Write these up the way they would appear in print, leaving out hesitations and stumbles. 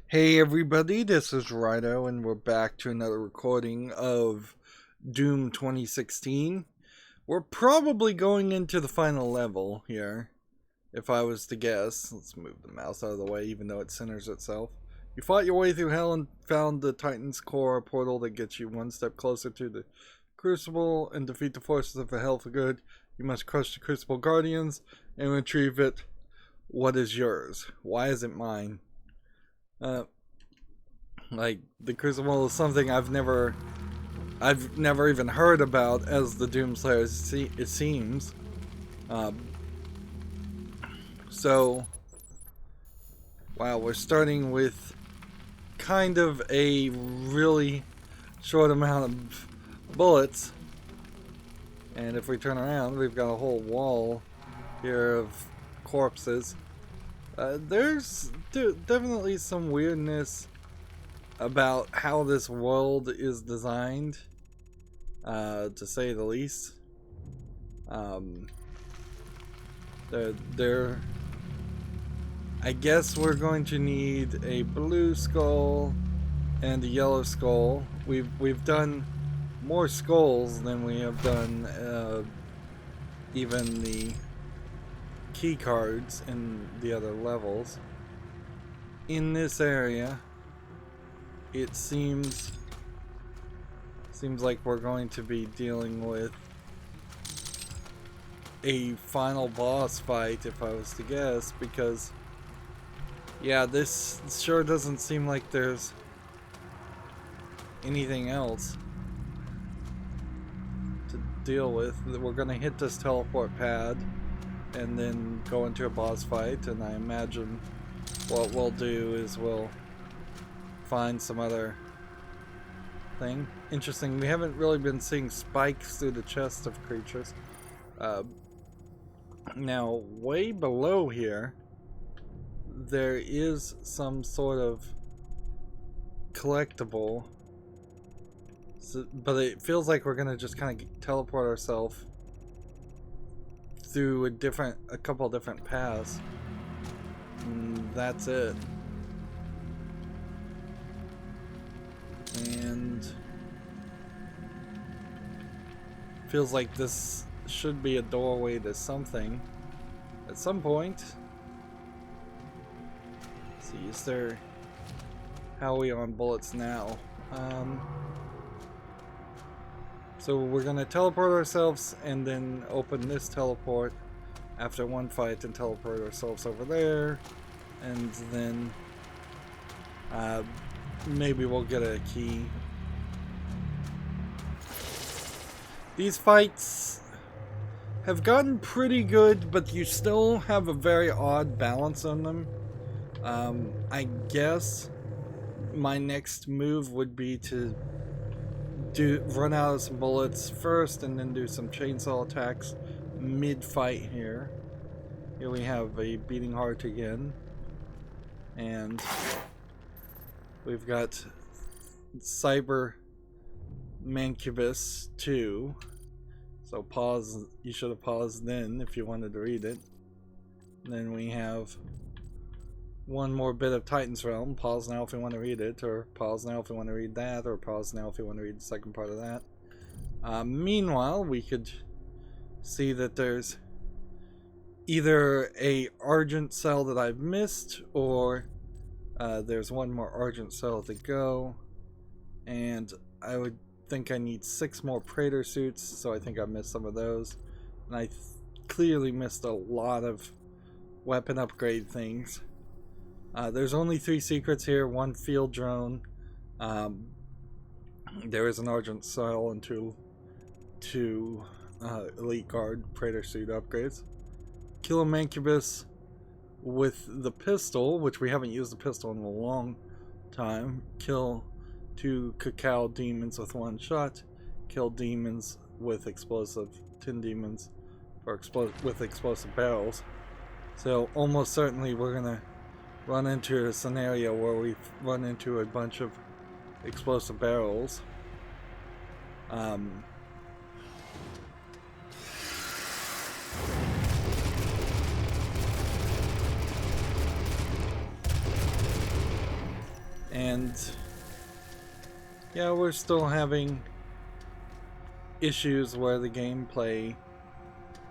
Hey everybody, this is Rydo, and we're back to another recording of Doom 2016. We're probably going into the final level here, if I was to guess. Let's move the mouse out of the way, even though it centers itself. You fought your way through hell and found the Titan's Core, a portal that gets you one step closer to the Crucible and defeat the forces of the hell for good. You must crush the Crucible Guardians and retrieve it. What is yours? Why is it mine? Like, the Crucible is something I've never even heard about as the Doomslayer, it seems. So, wow, we're starting with kind of a really short amount of bullets. And if we turn around, we've got a whole wall here of corpses. There's definitely some weirdness about how this world is designed, to say the least. I guess we're going to need a blue skull and a yellow skull. We've done more skulls than we have done even the key cards in the other levels. In this area, it seems like we're going to be dealing with a final boss fight, if I was to guess, because yeah, this sure doesn't seem like there's anything else to deal with. We're gonna hit this teleport pad and then go into a boss fight, and I imagine what we'll do is we'll find some other thing. Interesting, we haven't really been seeing spikes through the chest of creatures. Now, way below here, there is some sort of collectible, but it feels like we're gonna just kind of teleport ourselves through a couple different paths. And that's it. And feels like this should be a doorway to something at some point. Let's see, is there... How are we on bullets now? So we're gonna teleport ourselves and then open this teleport after one fight and teleport ourselves over there, and then maybe we'll get a key. These fights have gotten pretty good, but you still have a very odd balance on them. I guess my next move would be to run out of some bullets first and then do some chainsaw attacks mid-fight here. Here we have a beating heart again. And we've got Cyber Mancubus 2. So pause, you should have paused then if you wanted to read it. And then we have one more bit of Titan's Realm. Pause now if you want to read it, or pause now if you want to read that, or pause now if you want to read the second part of that. Meanwhile, we could see that there's either a Argent cell that I've missed, or there's one more Argent cell to go, and I would think I need 6 more Praetor suits, so I think I missed some of those, and I clearly missed a lot of weapon upgrade things. There's only 3 secrets here, 1 field drone, there is an Argent cell, and two Elite Guard Praetor suit upgrades. Kill a Mancubus with the pistol, which we haven't used the pistol in a long time. Kill 2 Cacao demons with 1 shot. Kill demons with tin demons with explosive barrels. So almost certainly we're gonna run into a scenario where we run into a bunch of explosive barrels. And yeah, we're still having issues where the gameplay,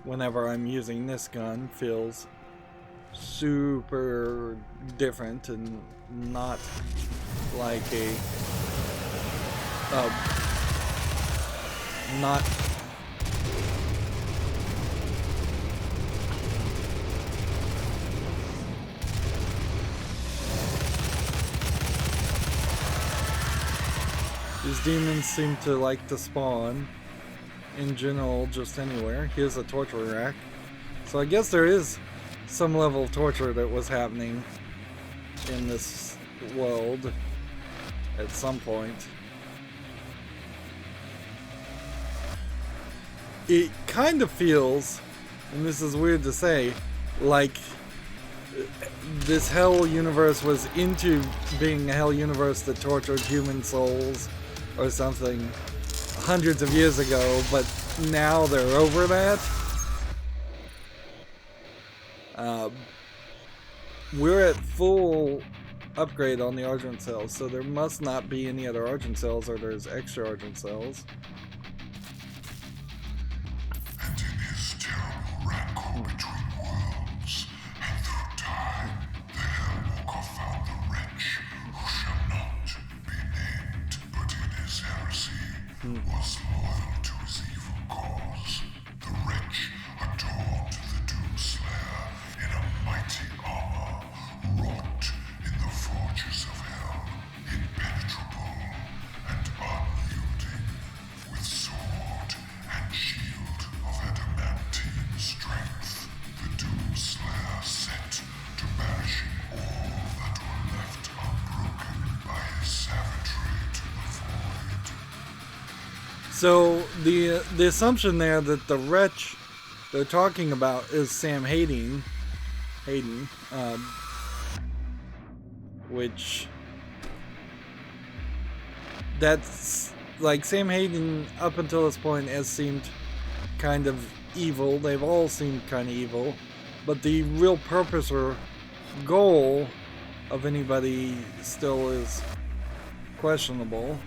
whenever I'm using this gun, feels super different and not like a not these demons seem to like to spawn in general just anywhere. Here's a torture rack. So I guess there is some level of torture that was happening in this world at some point. It kind of feels, and this is weird to say, like this hell universe was into being a hell universe that tortured human souls or something hundreds of years ago, but now they're over that. We're at full upgrade on the Argent cells, so there must not be any other Argent cells, or there's extra Argent cells. And in his terrible rancor between worlds, and through time, the Hellwalker found the wretch who shall not be named, but in his heresy was loyal to his evil cause. The wretch adorned the Doom Slayer in a mighty armor, wrought in the forges of hell, impenetrable and unyielding, with sword and shield of adamantine strength. The Doom Slayer set to banishing all that were left unbroken by his savagery to the void. So the assumption there that the wretch they're talking about is Sam Hayden, which that's like Sam Hayden up until this point has seemed kind of evil. They've all seemed kind of evil, but the real purpose or goal of anybody still is questionable.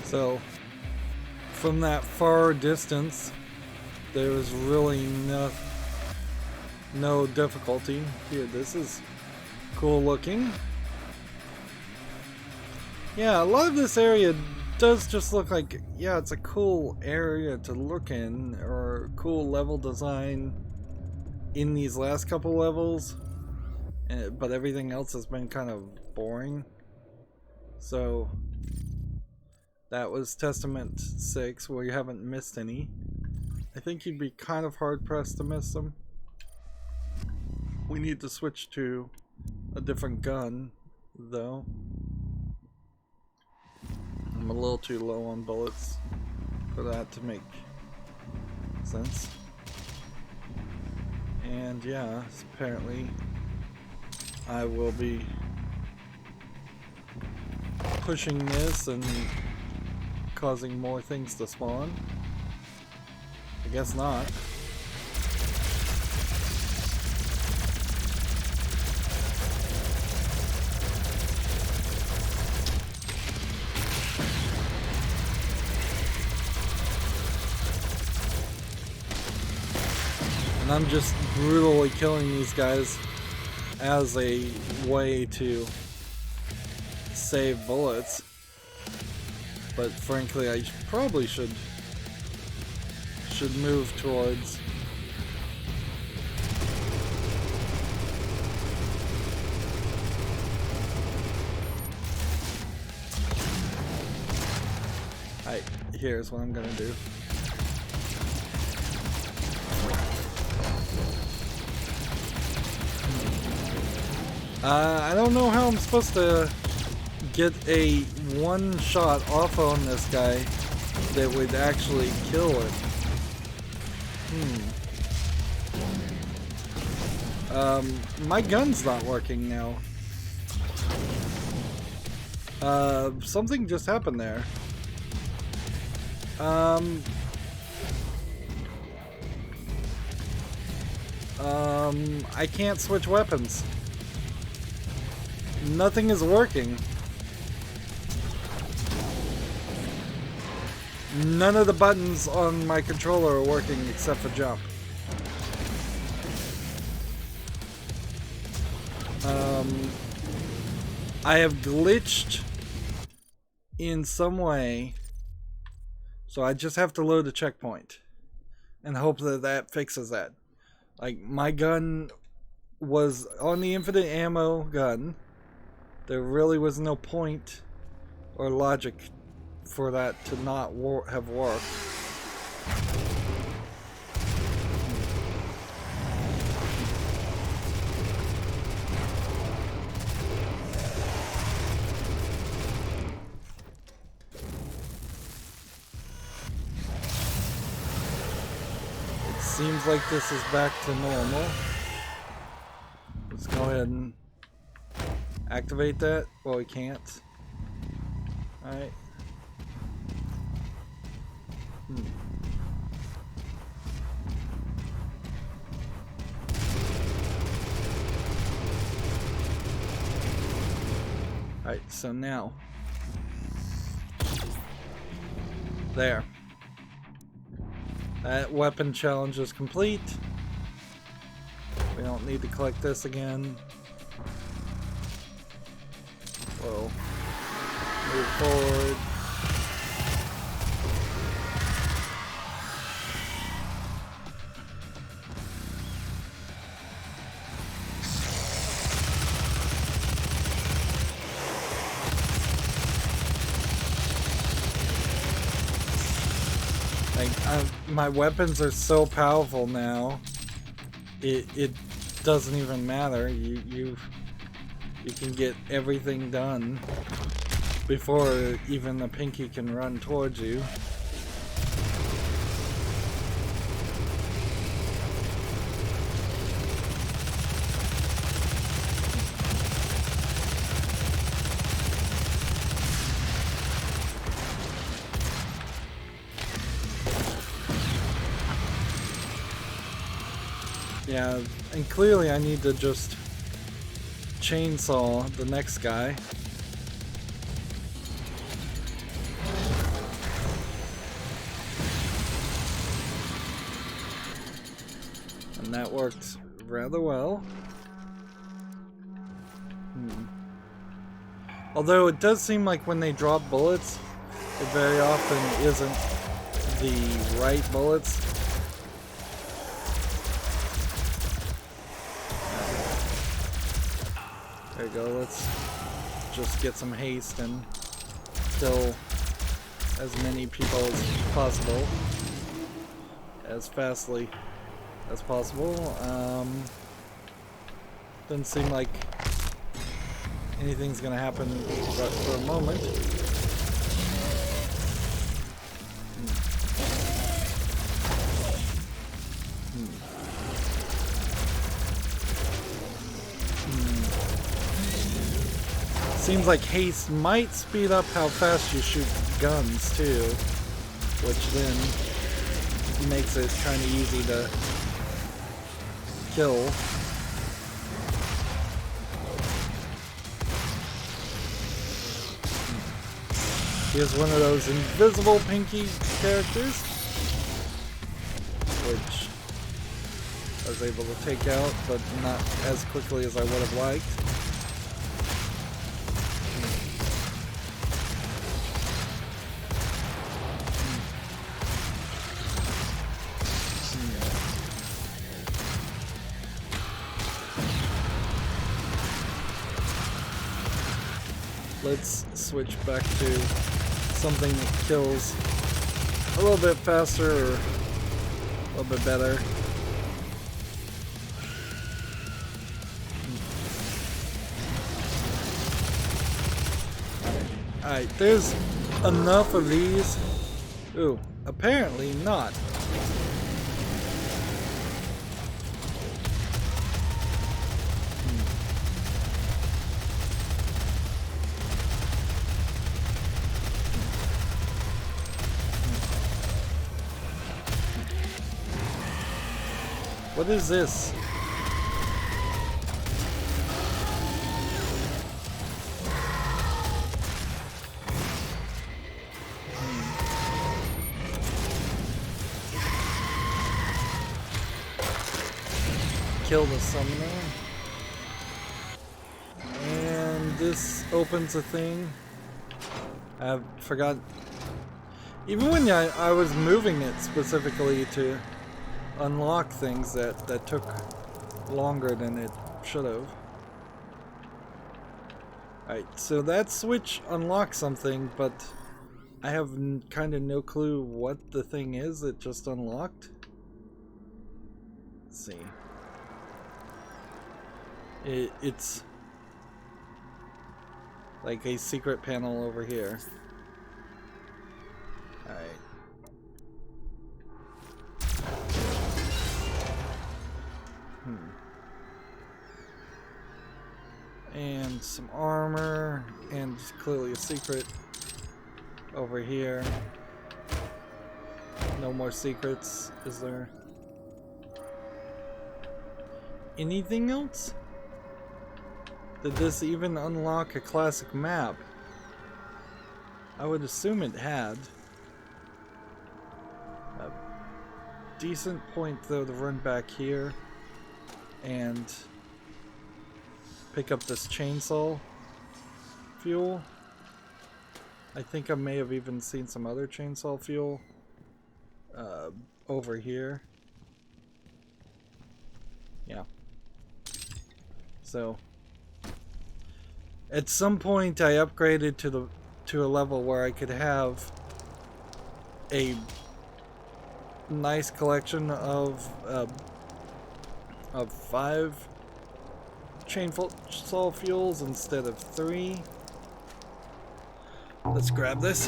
So, from that far distance, there was really no difficulty. Here, this is cool looking. Yeah, a lot of this area does just look like, yeah, it's a cool area to look in, or cool level design in these last couple levels, but everything else has been kind of boring. So that was Testament 6, where you haven't missed any. I think you'd be kind of hard-pressed to miss them. We need to switch to a different gun, though. I'm a little too low on bullets for that to make sense. And yeah, apparently I will be pushing this and causing more things to spawn. I guess not. And I'm just brutally killing these guys as a way to save bullets. But frankly, I probably should move towards here's what I'm gonna do. I don't know how I'm supposed to get a one shot off on this guy that would actually kill it. My gun's not working now. Something just happened there. I can't switch weapons. Nothing is working. None of the buttons on my controller are working except for jump. I have glitched in some way, so I just have to load a checkpoint and hope that that fixes that. Like, my gun was on the infinite ammo gun. There really was no point or logic for that to not have worked. It seems like this is back to normal. Let's go ahead and activate that. Well, we can't. Alright. Alright, so now. There. That weapon challenge is complete. We don't need to collect this again. We'll move forward. My weapons are so powerful now. It doesn't even matter. You can get everything done before even the pinky can run towards you. Yeah, and clearly I need to just chainsaw the next guy. And that worked rather well. Although it does seem like when they drop bullets, it very often isn't the right bullets. There we go, let's just get some haste and kill as many people as possible, as fastly as possible. Doesn't seem like anything's gonna happen for a moment. Seems like haste might speed up how fast you shoot guns too, which then makes it kind of easy to kill. Here's one of those invisible pinky characters, which I was able to take out, but not as quickly as I would have liked. Let's switch back to something that kills a little bit faster or a little bit better. Alright, there's enough of these. Ooh, apparently not. What is this? kill the summoner. And this opens a thing. I forgot. Even when I was moving it specifically to unlock things that took longer than it should have. Alright, so that switch unlocks something, but I have kind of no clue what the thing is it just unlocked. Let's see. It's like a secret panel over here. Alright. And some armor, and clearly a secret over here. No more secrets, is there? Anything else? Did this even unlock a classic map? I would assume it had. A decent point though to run back here and pick up this chainsaw fuel. I think I may have even seen some other chainsaw fuel over here. Yeah. So at some point I upgraded to a level where I could have a nice collection of 5 chainsaw fuels instead of 3. Let's grab this.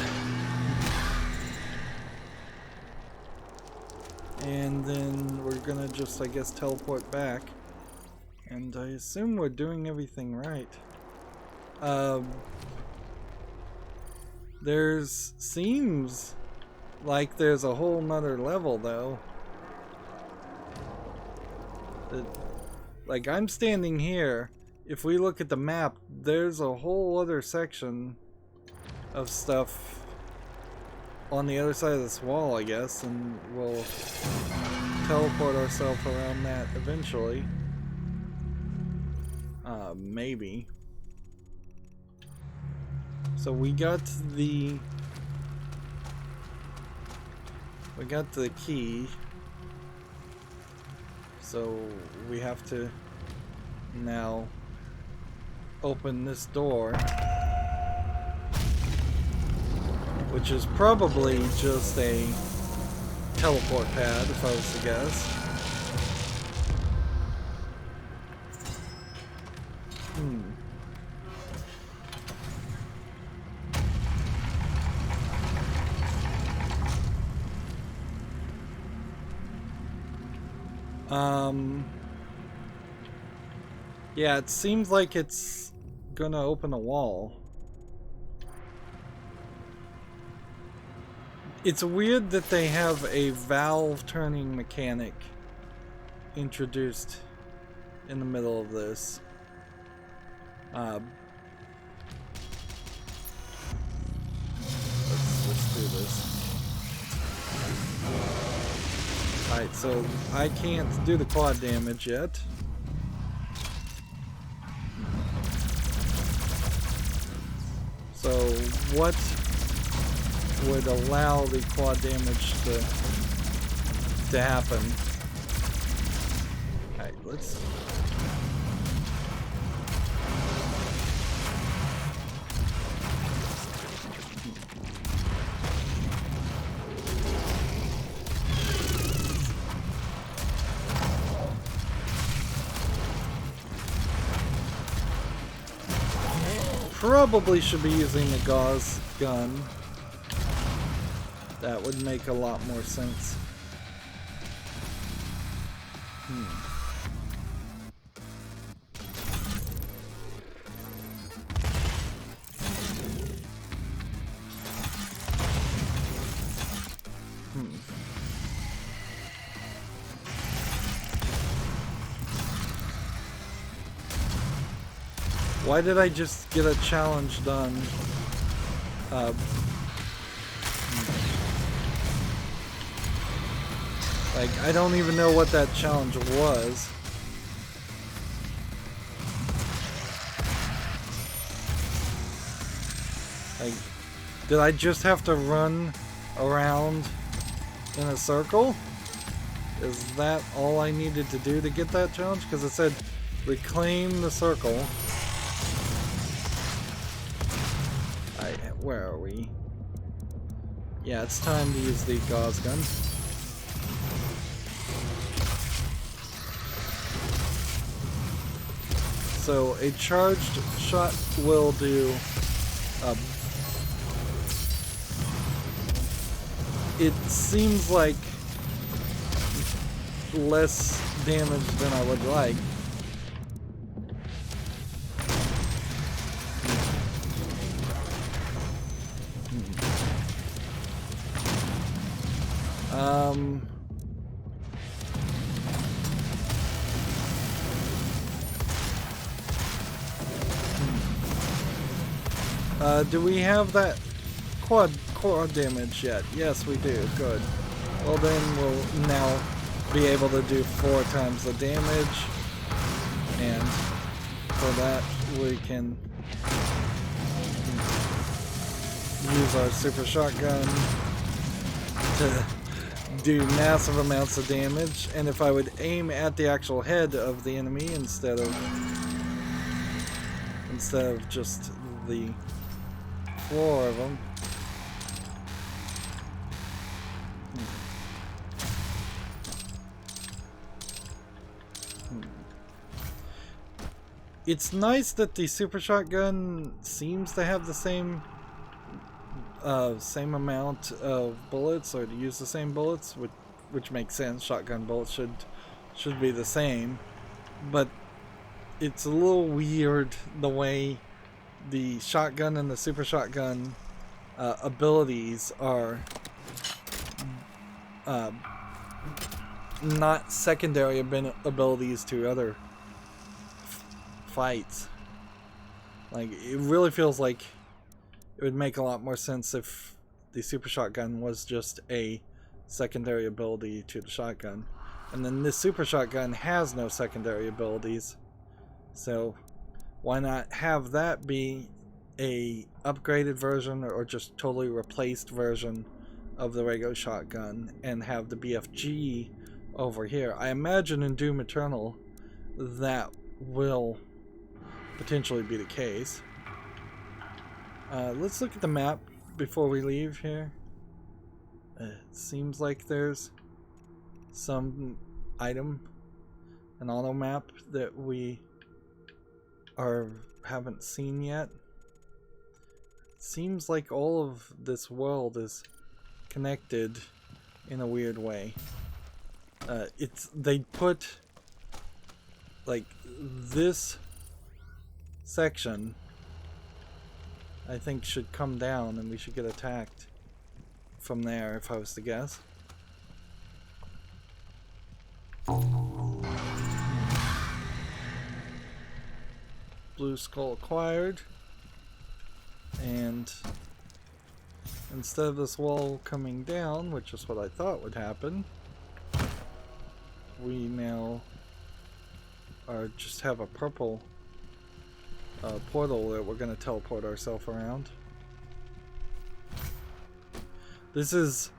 And then we're gonna just, I guess, teleport back. And I assume we're doing everything right. Seems like there's a whole nother level though. Like, I'm standing here. If we look at the map, there's a whole other section of stuff on the other side of this wall, I guess, and we'll teleport ourselves around that eventually. Maybe. So we got the key. So we have to now open this door, which is probably just a teleport pad if I was to guess. Yeah, it seems like it's gonna open a wall. It's weird that they have a valve turning mechanic introduced in the middle of this. Let's do this. Alright, so I can't do the quad damage yet. So what would allow the quad damage to happen? Alright, let's... Probably should be using a gauze gun. That would make a lot more sense. Why did I just get a challenge done? Like, I don't even know what that challenge was. Did I just have to run around in a circle? Is that all I needed to do to get that challenge? Because it said reclaim the circle. Where are we? Yeah, it's time to use the gauze gun. So a charged shot will do it seems like less damage than I would like. Do we have that quad damage yet? Yes, we do. Good. Well, then we'll now be able to do 4 times the damage, and for that we can use our super shotgun to do massive amounts of damage. And if I would aim at the actual head of the enemy instead of just the floor of them. It's nice that the super shotgun seems to have the same amount of bullets, or to use the same bullets, which makes sense. Shotgun bullets should be the same, but it's a little weird the way the shotgun and the super shotgun abilities are not secondary abilities to other fights. Like, it really feels like it would make a lot more sense if the super shotgun was just a secondary ability to the shotgun, and then this super shotgun has no secondary abilities, so why not have that be a upgraded version or just totally replaced version of the regular shotgun and have the BFG over here? I imagine in Doom Eternal that will potentially be the case. Let's look at the map before we leave here. It seems like there's some item, an auto map that we haven't seen yet. Seems like all of this world is connected in a weird way. They put like this section, I think, should come down and we should get attacked from there, if I was to guess. Blue skull acquired, and instead of this wall coming down, which is what I thought would happen, we now just have a purple portal that we're going to teleport ourselves around. This is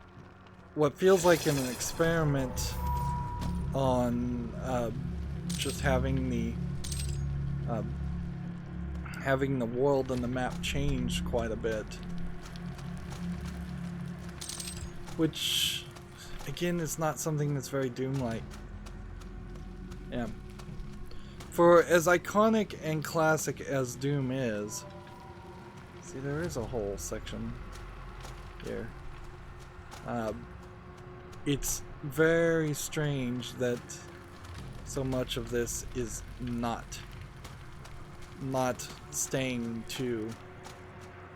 what feels like an experiment on just having the world and the map change quite a bit, which again is not something that's very Doom-like. Yeah. For as iconic and classic as Doom is, see, there is a whole section here. It's very strange that so much of this is not staying to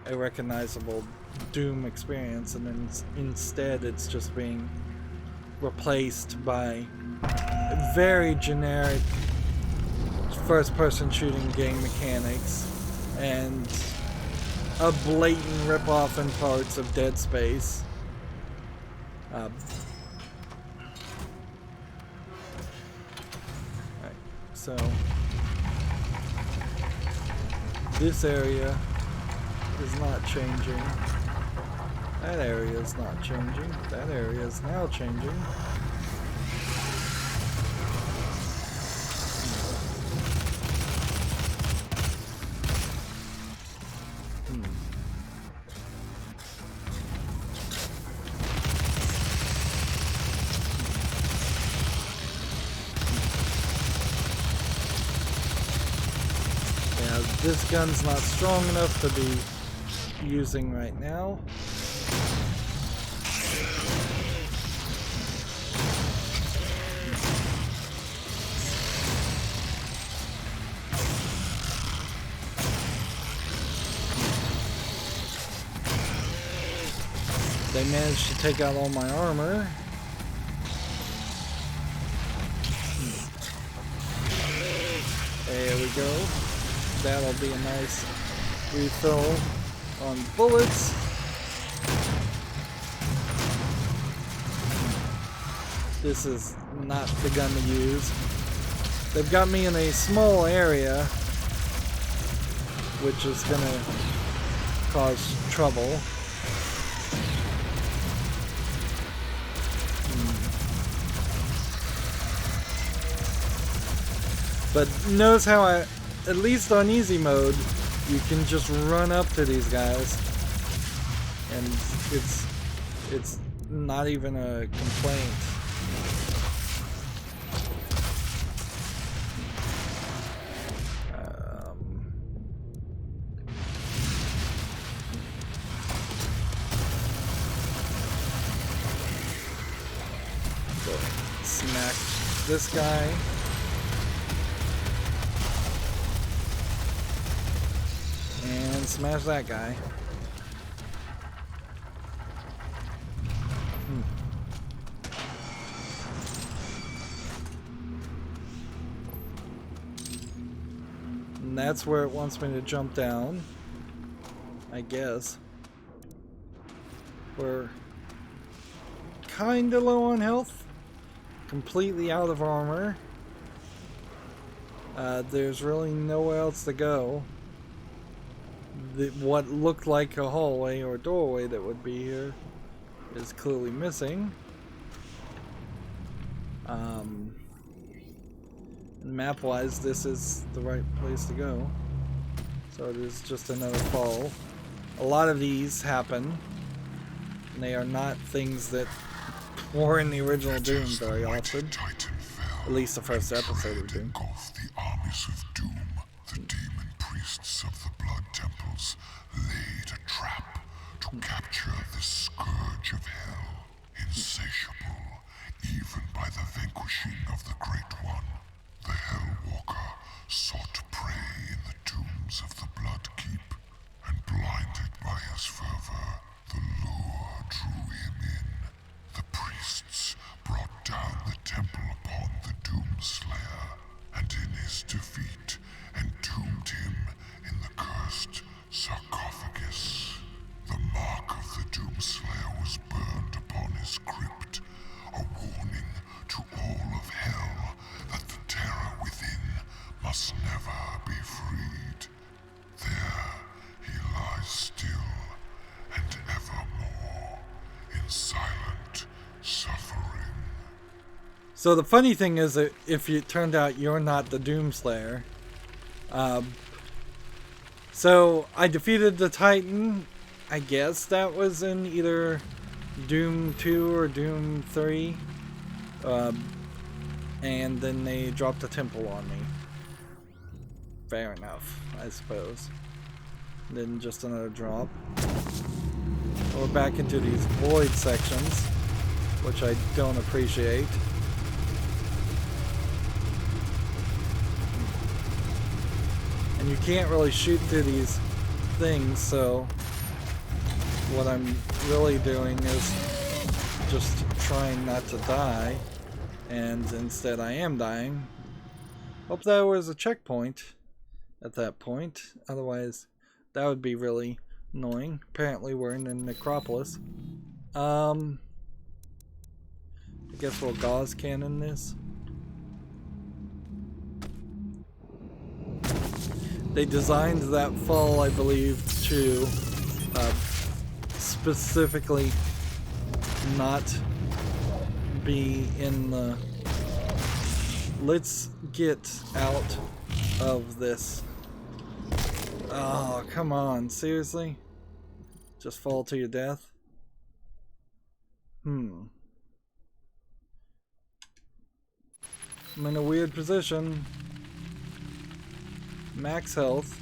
a recognizable Doom experience, and then instead it's just being replaced by very generic first-person shooting game mechanics and a blatant rip-off in parts of Dead Space. Alright, so this area is not changing. That area is not changing. That area is now changing. This gun's not strong enough to be using right now. They managed to take out all my armor. There we go. That'll be a nice refill on bullets. This is not the gun to use. They've got me in a small area, which is gonna cause trouble. But notice how at least on easy mode, you can just run up to these guys, and it's not even a complaint. So smack this guy. And smash that guy. And that's where it wants me to jump down, I guess. We're kinda low on health, completely out of armor. There's really nowhere else to go. What looked like a hallway or doorway that would be here is clearly missing. Map-wise, this is the right place to go. So it is just another fall. A lot of these happen, and they are not things that were in the original Doom very often. At least the first episode of Doom. The armies of Doom, the demon priests of the blood temples, laid a trap to capture this scourge of hell, insatiable even by the vanquishing of the Great One. The Hellwalker sought prey in the tombs of the Blood Keep, and blinded by his fervor, the lure drew him in. The priests brought down the temple upon the Doomslayer, and in his defeat entombed him in the cursed sarcophagus. The mark of the Doomslayer was burned upon his crypt, a warning to all of hell that the terror within must never be freed. There he lies still and evermore in silent suffering. So the funny thing is that if it turned out you're not the Doomslayer, so I defeated the Titan. I guess that was in either Doom 2 or Doom 3. And then they dropped a temple on me. Fair enough, I suppose. Then just another drop. We're back into these void sections, which I don't appreciate. And you can't really shoot through these things, so what I'm really doing is just trying not to die, and instead I am dying. Hope there was a checkpoint at that point, otherwise that would be really annoying. Apparently we're in the necropolis. I guess we'll gauze cannon this. They designed that fall, I believe, to specifically not be in the... Let's get out of this. Oh, come on. Seriously? Just fall to your death? I'm in a weird position. Max health.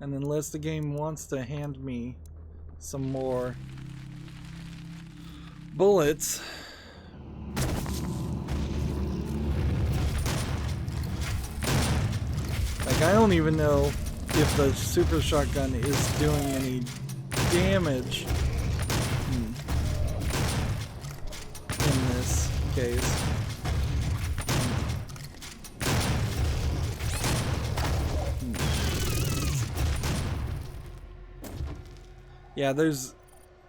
And unless the game wants to hand me some more bullets, like, I don't even know if the super shotgun is doing any damage in this case. Yeah, there's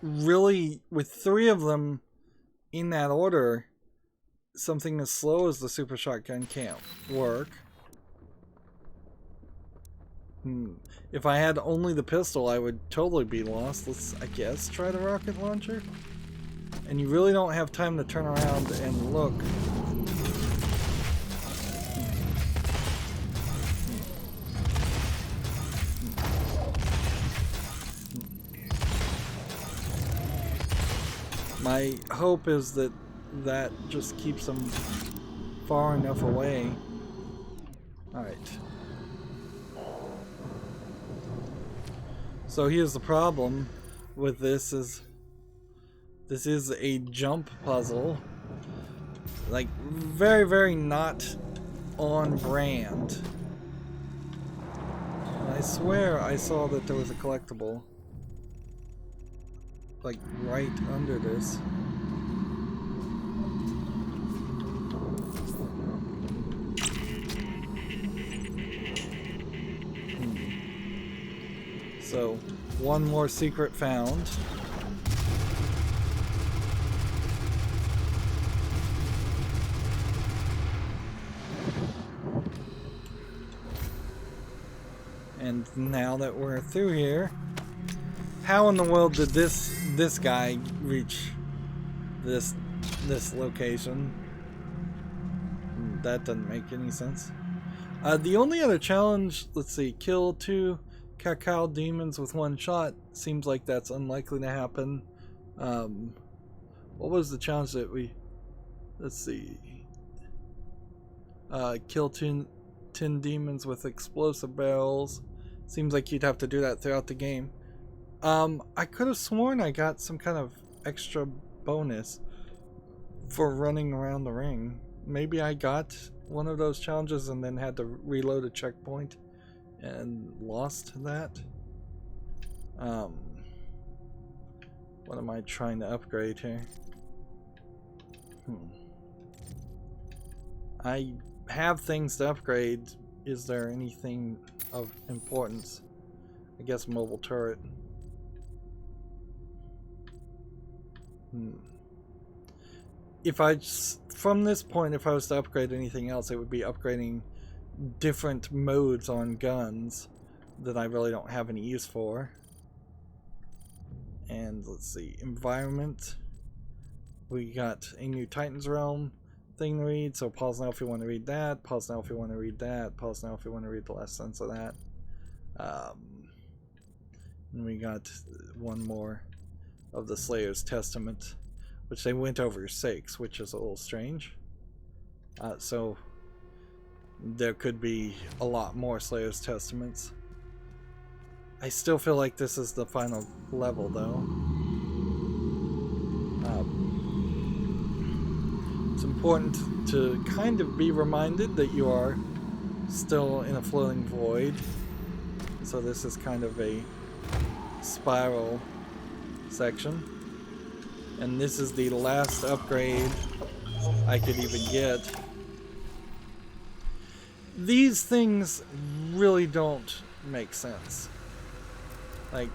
really, with 3 of them in that order, something as slow as the super shotgun can't work. If I had only the pistol, I would totally be lost. Let's, I guess, try the rocket launcher. And you really don't have time to turn around and look. My hope is that that just keeps them far enough away. Alright. So here's the problem with this is a jump puzzle. Like, very, very not on brand. And I swear I saw that there was a collectible, like, right under this. So, one more secret found. And now that we're through here, how in the world did this guy reach this location? That doesn't make any sense. The only other challenge, let's see, kill 2 cacao demons with 1 shot. Seems like that's unlikely to happen. What was the challenge that we... Let's see. Kill 10 demons with explosive barrels. Seems like you'd have to do that throughout the game. I could have sworn I got some kind of extra bonus for running around the ring. Maybe I got one of those challenges and then had to reload a checkpoint and lost that. What am I trying to upgrade here? I have things to upgrade. Is there anything of importance? I guess mobile turret. If I just, from this point, if I was to upgrade anything else, it would be upgrading different modes on guns that I really don't have any use for. And let's see, environment. We got a new Titan's Realm thing to read, so pause now if you want to read that, pause now if you want to read that, pause now if you want to read the last sentence of that. And we got one more of the Slayer's Testament, which they went over 6, which is a little strange. So there could be a lot more Slayer's Testaments. I still feel like this is the final level, though. It's important to kind of be reminded that you are still in a floating void. So this is kind of a spiral section. And this is the last upgrade I could even get. These things really don't make sense. Like,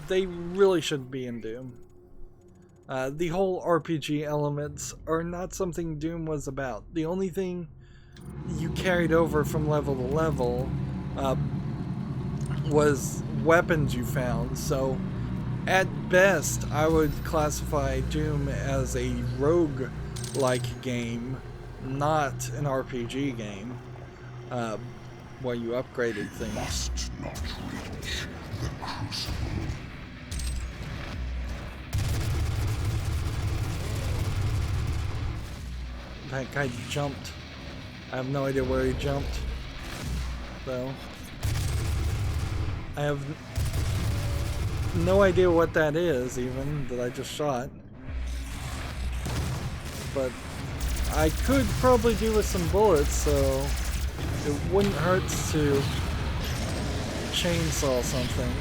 they really shouldn't be in Doom. The whole RPG elements are not something Doom was about. The only thing you carried over from level to level was weapons you found. So At best, I would classify Doom as a rogue-like game, not an RPG game, where you upgraded things. Must not reach the crucible. That guy jumped. I have no idea where he jumped, though. I have no idea what that is, even, that I just shot. But I could probably do with some bullets, so it wouldn't hurt to chainsaw something.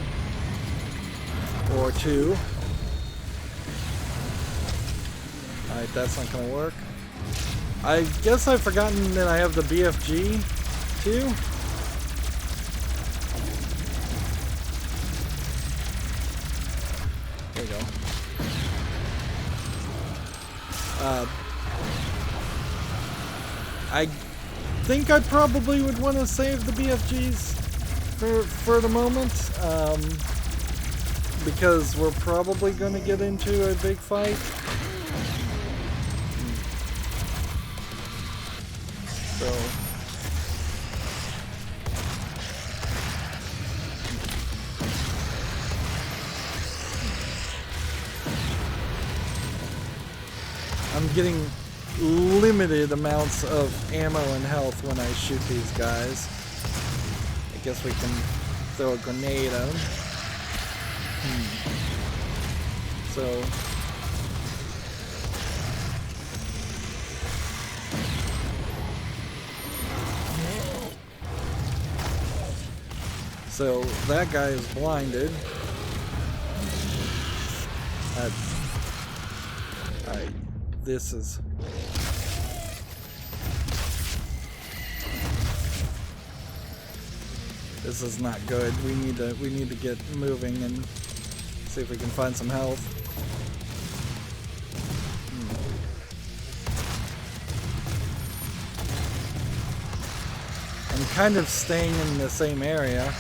Or two. Alright, that's not gonna work. I guess I've forgotten that I have the BFG, too. There you go. I think I probably would want to save the BFGs for the moment, because we're probably going to get into a big fight. So I'm getting limited amounts of ammo and health when I shoot these guys. I guess we can throw a grenade at them. So that guy is blinded. Alright, this is... This is not good. We need to get moving and see if we can find some health. I'm kind of staying in the same area.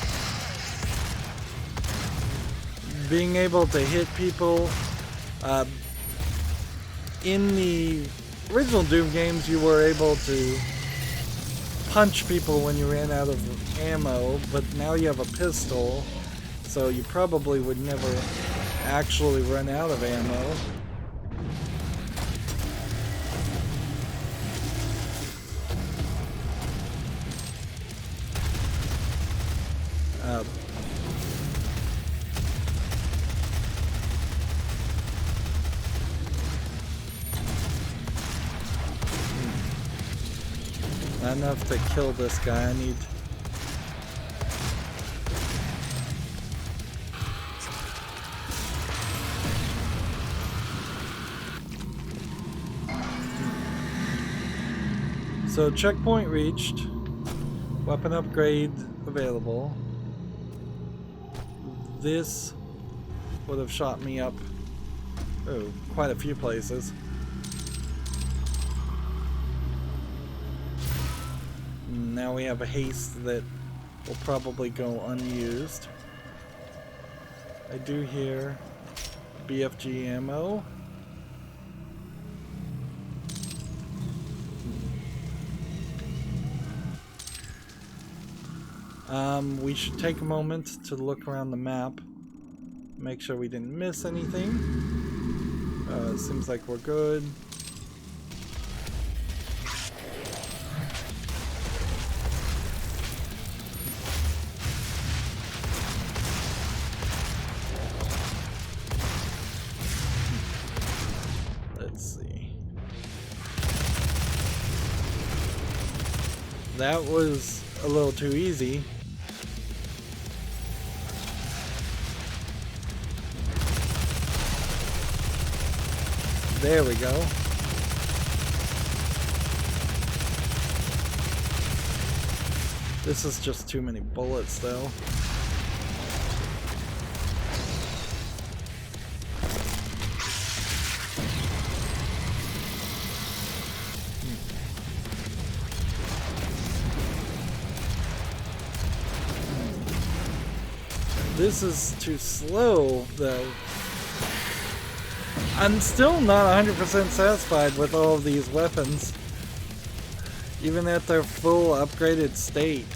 Being able to hit people. In the original Doom games, you were able to punch people when you ran out of ammo, but now you have a pistol, so you probably would never actually run out of ammo. Not enough to kill this guy. I need... So checkpoint reached. Weapon upgrade available. This would have shot me up quite a few places. Now we have a haste that will probably go unused. I do hear BFG ammo. We should take a moment to look around the map, make sure we didn't miss anything. Seems like we're good. That was a little too easy. There we go. This is just too many bullets, though. This is too slow, though. I'm still not 100% satisfied with all of these weapons, even at their full upgraded state.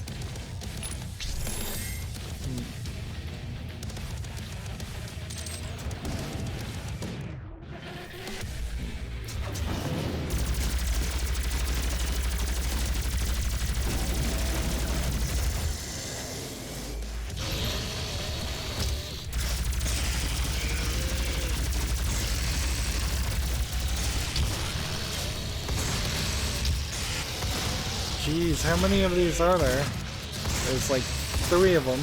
Jeez, how many of these are there? There's like 3 of them.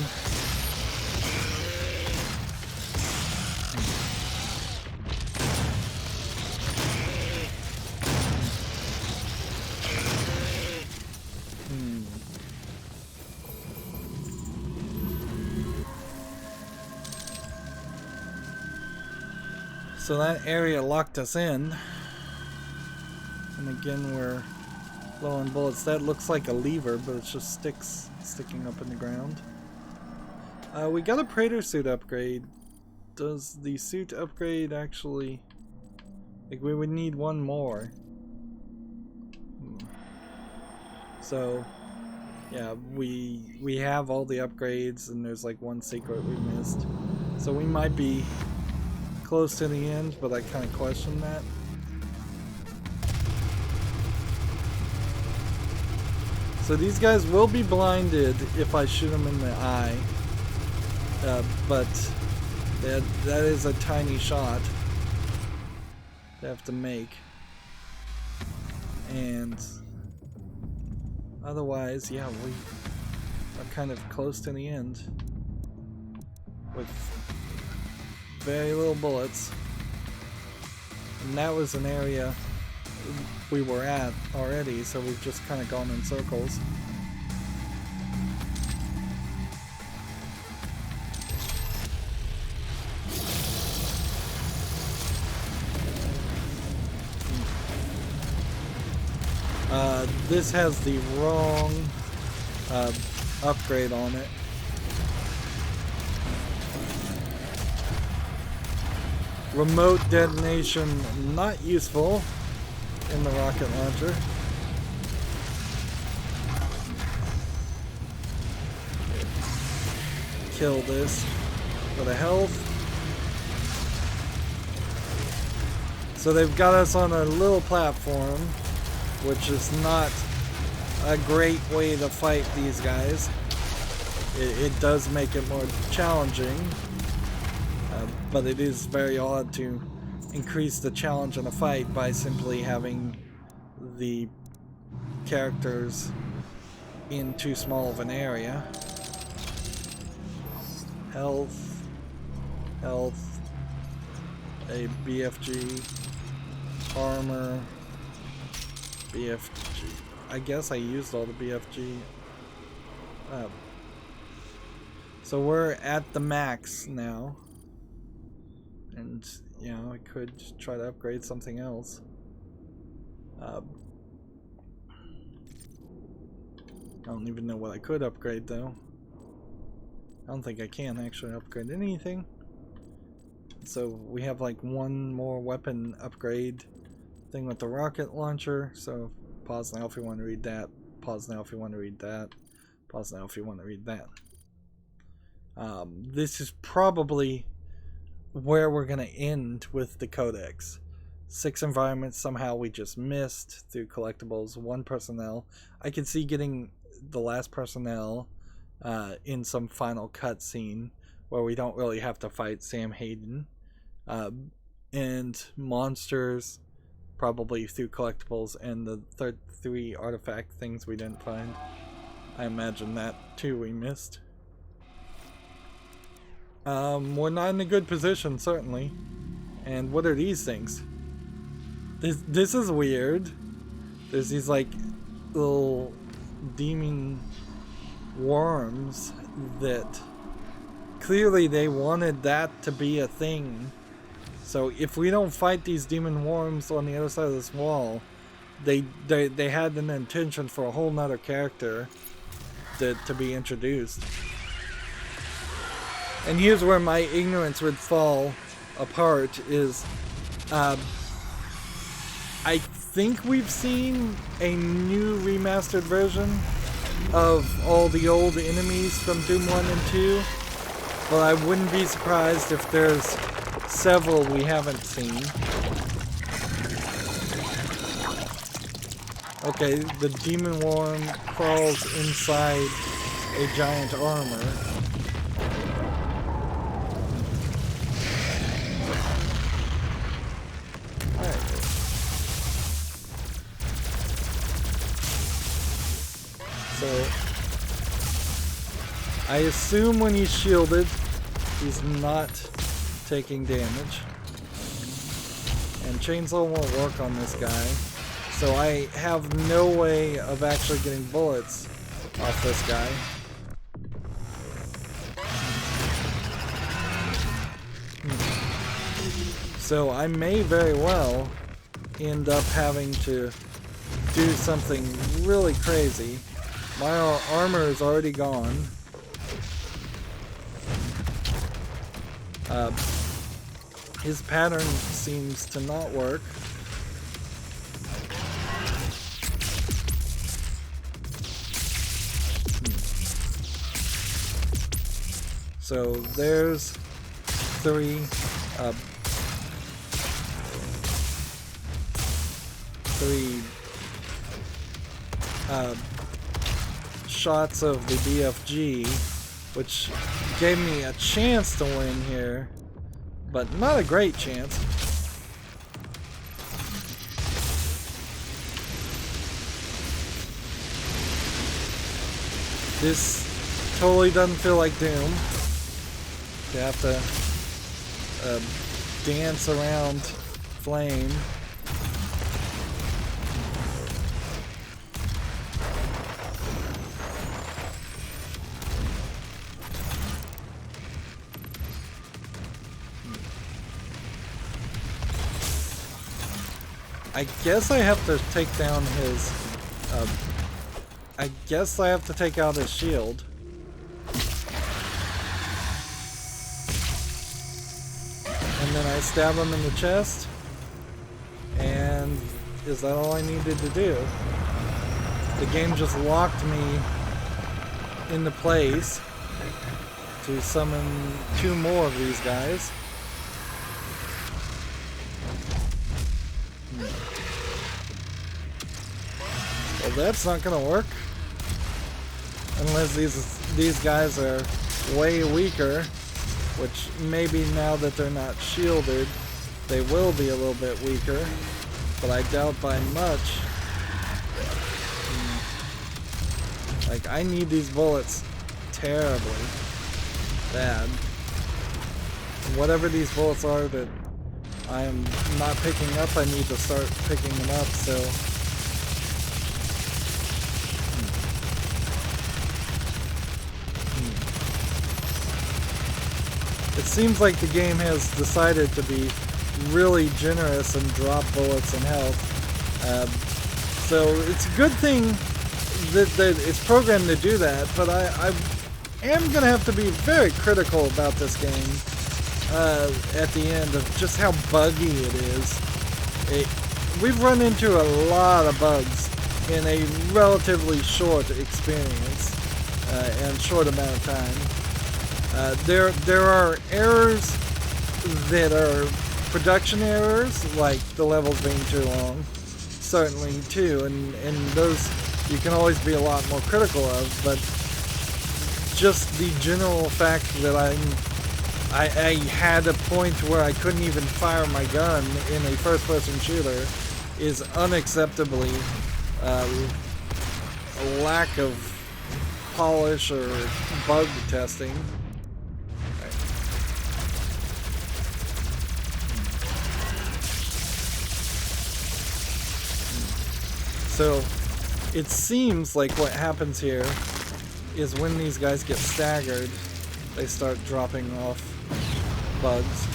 So that area locked us in. And again, we're low on bullets. That looks like a lever, but it's just sticks sticking up in the ground. We got a Praetor suit upgrade. Does the suit upgrade actually... Like, we would need one more. So, yeah, we have all the upgrades, and there's like one secret we missed. So we might be close to the end, but I kind of question that. So these guys will be blinded if I shoot them in the eye, but that is a tiny shot to have to make, and otherwise, yeah, we are kind of close to the end with very little bullets, and that was an area we were at already, so we've just kind of gone in circles. This has the wrong upgrade on it. Remote detonation, not useful in the rocket launcher. Kill this for the health. So they've got us on a little platform, which is not a great way to fight these guys. It does make it more challenging, but it is very odd to increase the challenge in a fight by simply having the characters in too small of an area. Health, a BFG, armor, BFG. I guess I used all the BFG. So we're at the max now. And, you know, I could try to upgrade something else. I don't even know what I could upgrade, though. I don't think I can actually upgrade anything. So we have like one more weapon upgrade thing with the rocket launcher. So pause now if you want to read that. Pause now if you want to read that. Pause now if you want to read that. This is probably where we're going to end with the codex. 6 environments somehow we just missed through collectibles. 1 personnel. I could see getting the last personnel in some final cutscene where we don't really have to fight Sam Hayden. And monsters probably through collectibles, and the 3 artifact things we didn't find. I imagine that too we missed. We're not in a good position, certainly. And what are these things? This is weird. There's these like little demon worms that clearly they wanted that to be a thing. So if we don't fight these demon worms on the other side of this wall, they had an intention for a whole nother character to be introduced. And here's where my ignorance would fall apart, is I think we've seen a new remastered version of all the old enemies from Doom 1 and 2, but I wouldn't be surprised if there's several we haven't seen. Okay, the demon worm crawls inside a giant armor. So, I assume when he's shielded, he's not taking damage. And chainsaw won't work on this guy. So I have no way of actually getting bullets off this guy. So I may very well end up having to do something really crazy. My armor is already gone. His pattern seems to not work. So there's three shots of the BFG, which gave me a chance to win here, but not a great chance. This totally doesn't feel like Doom. You have to dance around flame. I guess I have to take down his, I guess I have to take out his shield. And then I stab him in the chest. And is that all I needed to do? The game just locked me into place to summon 2 more of these guys. Well, that's not gonna work unless these guys are way weaker, which maybe now that they're not shielded they will be a little bit weaker, but I doubt by much. Like, I need these bullets terribly bad. Whatever these bullets are that I am not picking up, I need to start picking them up, so it seems like the game has decided to be really generous and drop bullets and health. So it's a good thing that it's programmed to do that, but I am going to have to be very critical about this game at the end of just how buggy it is. We've run into a lot of bugs in a relatively short experience and short amount of time. There are errors that are production errors, like the levels being too long, certainly too, and those you can always be a lot more critical of, but just the general fact that I had a point where I couldn't even fire my gun in a first-person shooter is unacceptably a lack of polish or bug testing. So it seems like what happens here is when these guys get staggered, they start dropping off bugs,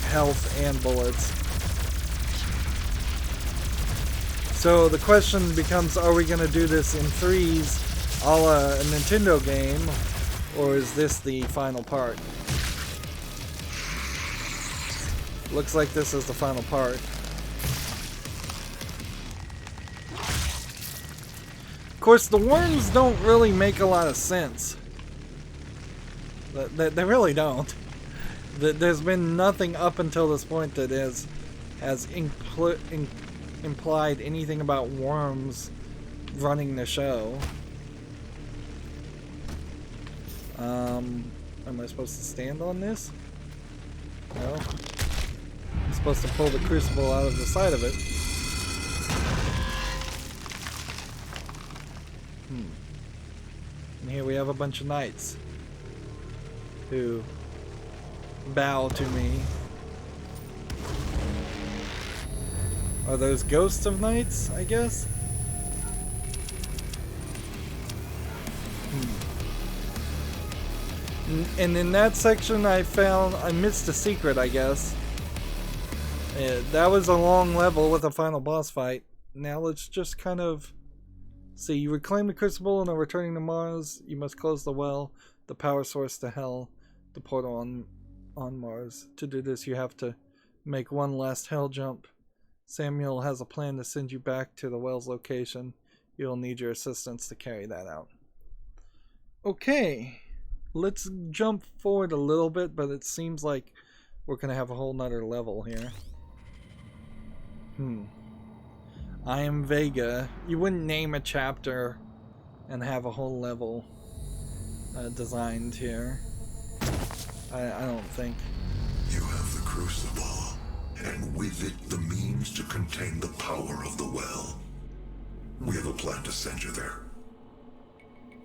health and bullets. So the question becomes, are we going to do this in threes a la a Nintendo game, or is this the final part? Looks like this is the final part. Of course, the worms don't really make a lot of sense. They really don't. There's been nothing up until this point that has implied anything about worms running the show. Am I supposed to stand on this? No. I'm supposed to pull the crucible out of the side of it. And here we have a bunch of knights who bow to me. Are those ghosts of knights, I guess? And in that section I missed a secret, I guess. That was a long level with a final boss fight. Now let's just kind of see. You reclaim the crucible and are returning to Mars. You must close the well, the power source to hell, the portal on Mars. To do this, you have to make one last hell jump. Samuel has a plan to send you back to the well's location. You'll need your assistance to carry that out. Okay, let's jump forward a little bit, but it seems like we're going to have a whole nother level here. I am Vega. You wouldn't name a chapter and have a whole level designed here. I don't think. You have the crucible, and with it the means to contain the power of the well. We have a plan to send you there.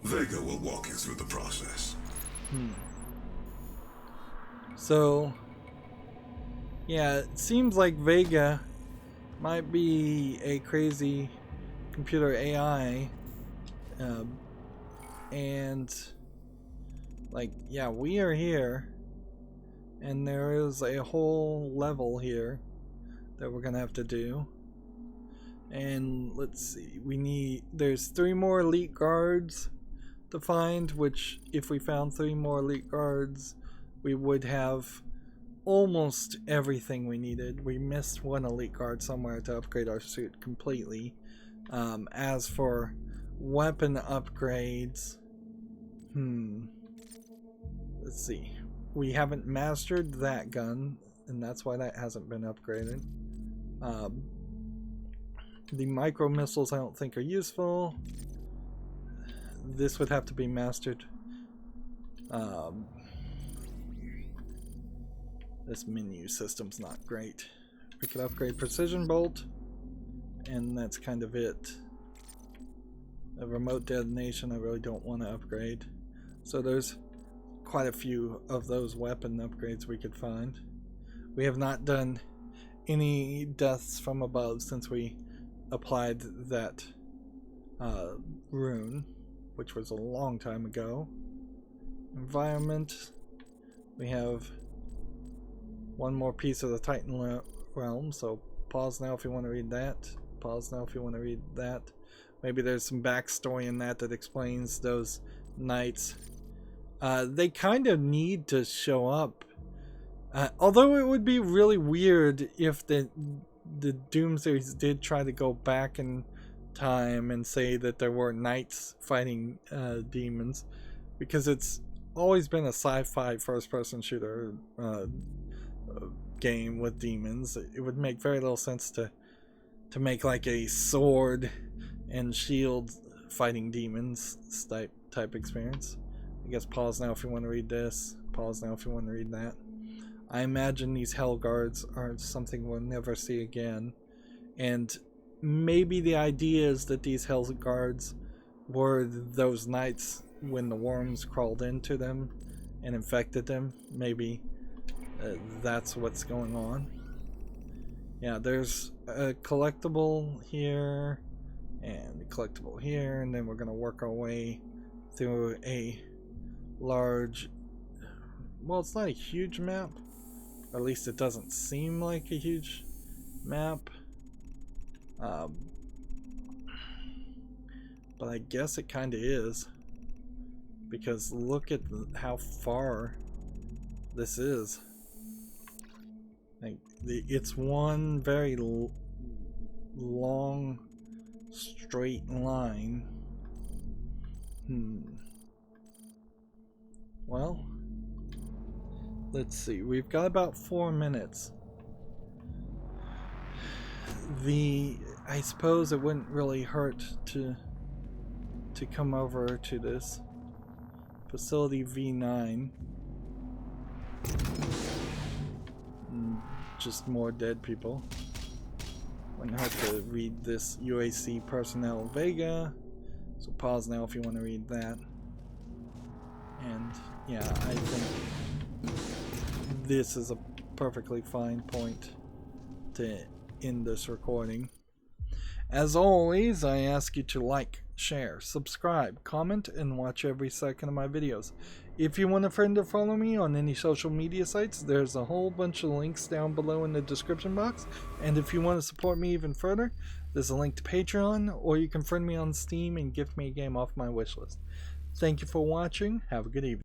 Vega will walk you through the process. So, yeah, it seems like Vega might be a crazy computer AI. And, like, yeah, we are here. And there is a whole level here that we're gonna have to do. And let's see, there's 3 more elite guards to find, which if we found 3 more elite guards, we would have almost everything we needed. We missed 1 elite guard somewhere to upgrade our suit completely. As for weapon upgrades, let's see. We haven't mastered that gun, and that's why that hasn't been upgraded. The micro missiles I don't think are useful. This would have to be mastered. This menu system's not great. We could upgrade precision bolt, and that's kind of it. A remote detonation I really don't want to upgrade. So there's quite a few of those weapon upgrades we could find. We have not done any deaths from above since we applied that rune, which was a long time ago. Environment, we have 1 more piece of the Titan realm, so pause now if you want to read that. Pause now if you want to read that. Maybe there's some backstory in that explains those knights. They kind of need to show up. Although it would be really weird if the Doom series did try to go back in time and say that there were knights fighting demons, because it's always been a sci-fi first-person shooter game with demons. It would make very little sense to make like a sword and shield fighting demons type experience. I guess pause now if you want to read this. Pause now if you want to read that. I imagine these Hell Guards are something we'll never see again. And maybe the idea is that these Hell Guards were those knights when the worms crawled into them and infected them. Maybe that's what's going on. Yeah, there's a collectible here and a collectible here, and then we're going to work our way through a large, well, it's not a huge map, or at least it doesn't seem like a huge map, but I guess it kind of is, because look at how far this is. Like, it's one very long, straight line. Well, let's see. We've got about 4 minutes. I suppose it wouldn't really hurt to come over to this facility V9. Just more dead people. Wouldn't hurt to read this UAC personnel Vega. So pause now if you want to read that. And yeah, I think this is a perfectly fine point to end this recording. As always, I ask you to like, share, subscribe, comment, and watch every second of my videos. If you want a friend to follow me on any social media sites, there's a whole bunch of links down below in the description box. And if you want to support me even further, there's a link to Patreon, or you can friend me on Steam and gift me a game off my wishlist. Thank you for watching. Have a good evening.